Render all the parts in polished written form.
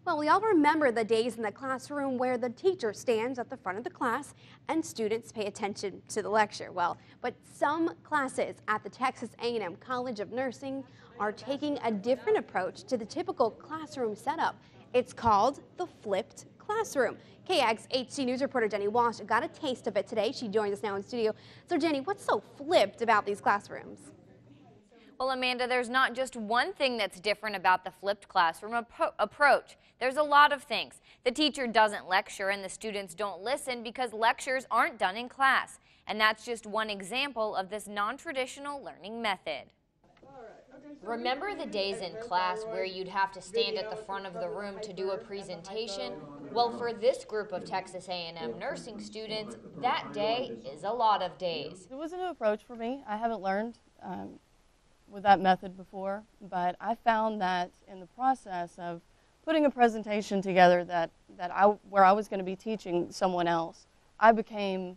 Well, we all remember the days in the classroom where the teacher stands at the front of the class and students pay attention to the lecture. Well, but some classes at the Texas A&M College of Nursing are taking a different approach to the typical classroom setup. It's called the flipped classroom. KAGS HD News reporter Jenny Walsh got a taste of it today. She joins us now in studio. So Jenny, what's so flipped about these classrooms? Well, Amanda, there's not just one thing that's different about the flipped classroom approach. There's a lot of things. The teacher doesn't lecture and the students don't listen because lectures aren't done in class. And that's just one example of this non-traditional learning method. Remember the days in class where you'd have to stand at the front of the room to do a presentation? Well, for this group of Texas A&M nursing students, that day is a lot of days. It was a new approach for me. I haven't learned with that method before, but I found that in the process of putting a presentation together where I was going to be teaching someone else, I became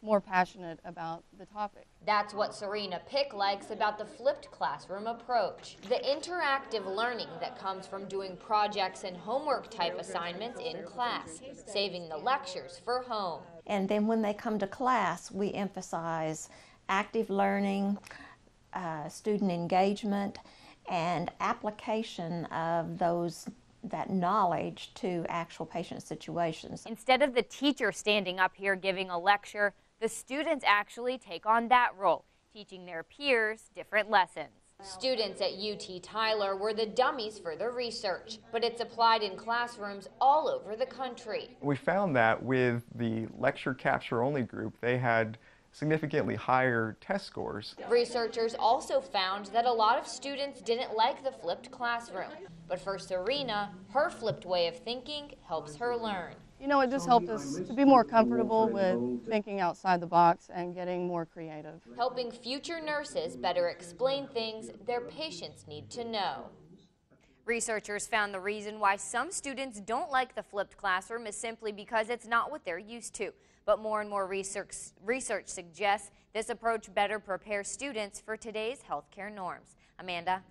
more passionate about the topic. That's what Serena Pick likes about the flipped classroom approach. The interactive learning that comes from doing projects and homework type assignments in class, saving the lectures for home. And then when they come to class, we emphasize active learning, student engagement, and application of that knowledge to actual patient situations. Instead of the teacher standing up here giving a lecture, the students actually take on that role, teaching their peers different lessons. Students at UT Tyler were the dummies for the research, but it's applied in classrooms all over the country. We found that with the lecture capture only group, they had significantly higher test scores. Researchers also found that a lot of students didn't like the flipped classroom. But for Serena, her flipped way of thinking helps her learn. You know, it just helped us to be more comfortable with thinking outside the box and getting more creative. Helping future nurses better explain things their patients need to know. Researchers found the reason why some students don't like the flipped classroom is simply because it's not what they're used to. But more and more research suggests this approach better prepares students for today's healthcare norms. Amanda?